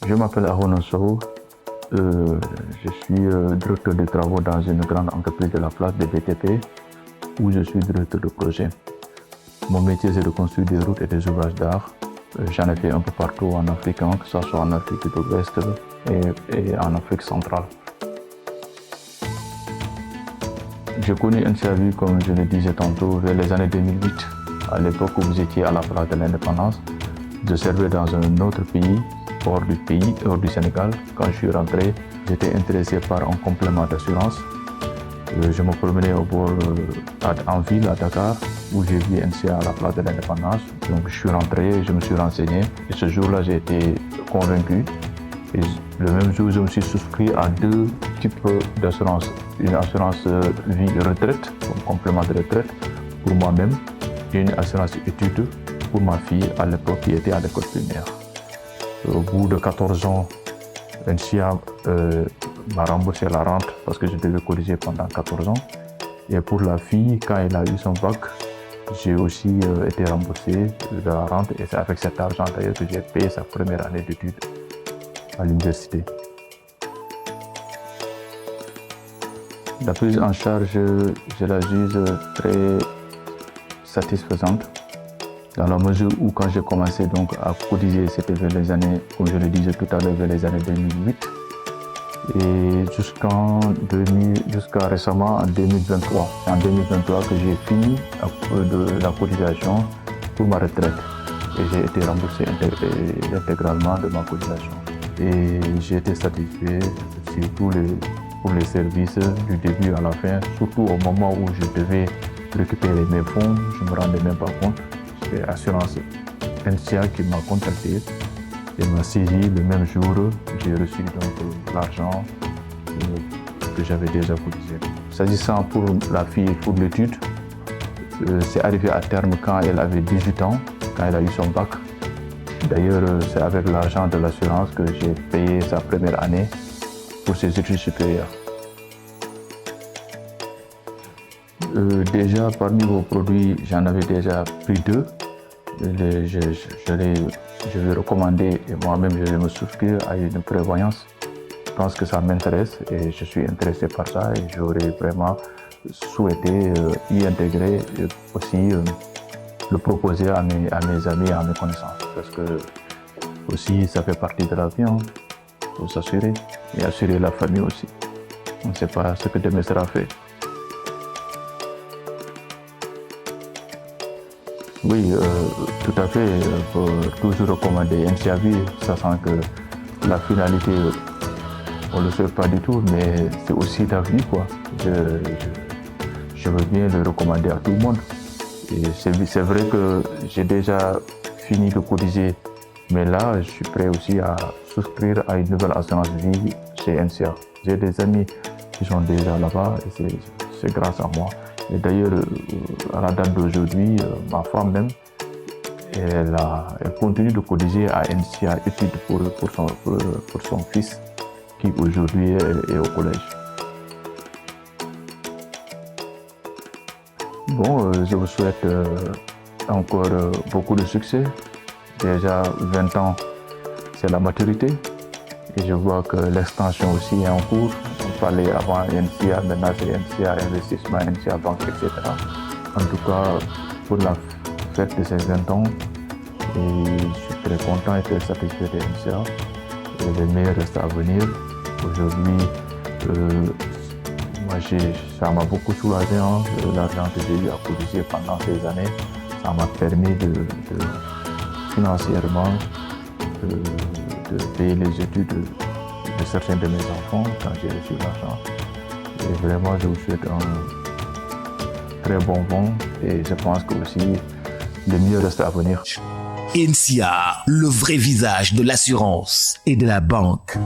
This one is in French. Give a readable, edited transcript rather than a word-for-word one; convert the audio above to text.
Je m'appelle Arona Sow. Je suis directeur de travaux dans une grande entreprise de la place de BTP où je suis directeur de projet. Mon métier, c'est de construire des routes et des ouvrages d'art. J'en ai fait un peu partout en Afrique, que ce soit en Afrique de l'Ouest et en Afrique centrale. J'ai connu NCAV, comme je le disais tantôt, vers les années 2008. À l'époque où vous étiez à la place de l'indépendance, je servais dans un autre pays, hors du Sénégal. Quand je suis rentré, j'étais intéressé par un complément d'assurance. Je me promenais au bord, en ville, à Dakar, où j'ai vu NCA à la place de l'indépendance. Donc je suis rentré, je me suis renseigné. Et ce jour-là, j'ai été convaincu. Et le même jour, je me suis souscrit à deux types d'assurance. Une assurance vie retraite, comme complément de retraite, pour moi-même, et une assurance études pour ma fille à l'époque qui était à l'école primaire. Au bout de 14 ans, NCA m'a remboursé la rente parce que je devais cotiser pendant 14 ans. Et pour la fille, quand elle a eu son bac, j'ai aussi été remboursé de la rente. Et c'est avec cet argent d'ailleurs que j'ai payé sa première année d'études à l'université. La prise en charge, je la juge très satisfaisante, dans la mesure où quand j'ai commencé donc à cotiser, c'était vers les années, comme je le disais tout à l'heure, vers les années 2008, et jusqu'à récemment en 2023. C'est en 2023 que j'ai fini de la cotisation pour ma retraite et j'ai été remboursé intégralement de ma cotisation. Et j'ai été satisfait surtout pour les services du début à la fin, surtout au moment où je devais récupérer mes fonds, je ne me rendais même pas compte. C'est l'assurance NCA qui m'a contacté et m'a saisi le même jour. J'ai reçu donc l'argent que j'avais déjà cotisé. S'agissant pour la fille pour l'étude, c'est arrivé à terme quand elle avait 18 ans, quand elle a eu son bac. D'ailleurs, c'est avec l'argent de l'assurance que j'ai payé sa première année pour ses études supérieures. Déjà, parmi vos produits, j'en avais déjà pris deux. Je vais recommander et moi-même je vais me souscrire à une prévoyance. Je pense que ça m'intéresse et je suis intéressé par ça et j'aurais vraiment souhaité y intégrer et aussi le proposer à mes amis et à mes connaissances. Parce que aussi ça fait partie de la vie, il faut s'assurer et assurer la famille aussi. On ne sait pas ce que demain sera fait. Oui, tout à fait. Pour toujours recommander NCAV, sachant que la finalité, on ne le sait pas du tout, mais c'est aussi la vie, quoi. Je veux bien le recommander à tout le monde. Et c'est vrai que j'ai déjà fini de cotiser, mais là, je suis prêt aussi à souscrire à une nouvelle assurance vie chez NCA. J'ai des amis qui sont déjà là-bas et c'est grâce à moi. Et d'ailleurs, à la date d'aujourd'hui, ma femme même, elle continue de cotiser à NCA études pour son fils qui aujourd'hui est au collège. Bon, je vous souhaite encore beaucoup de succès. Déjà 20 ans, c'est la maturité. Et je vois que l'extension aussi est en cours. On parlait avant NCA, maintenant c'est NCA Investissement, NCA Banque, etc. En tout cas, pour la fête de ces 20 ans, et je suis très content et très satisfait de NCA. Et le meilleur reste à venir. Aujourd'hui, ça m'a beaucoup soulagé, l'argent que j'ai eu à cotiser pendant ces années. Ça m'a permis financièrement de payer les études de certains de mes enfants quand j'ai reçu l'argent. Et vraiment, je vous souhaite un très bon vent et je pense que aussi le mieux reste à venir. NCA, le vrai visage de l'assurance et de la banque.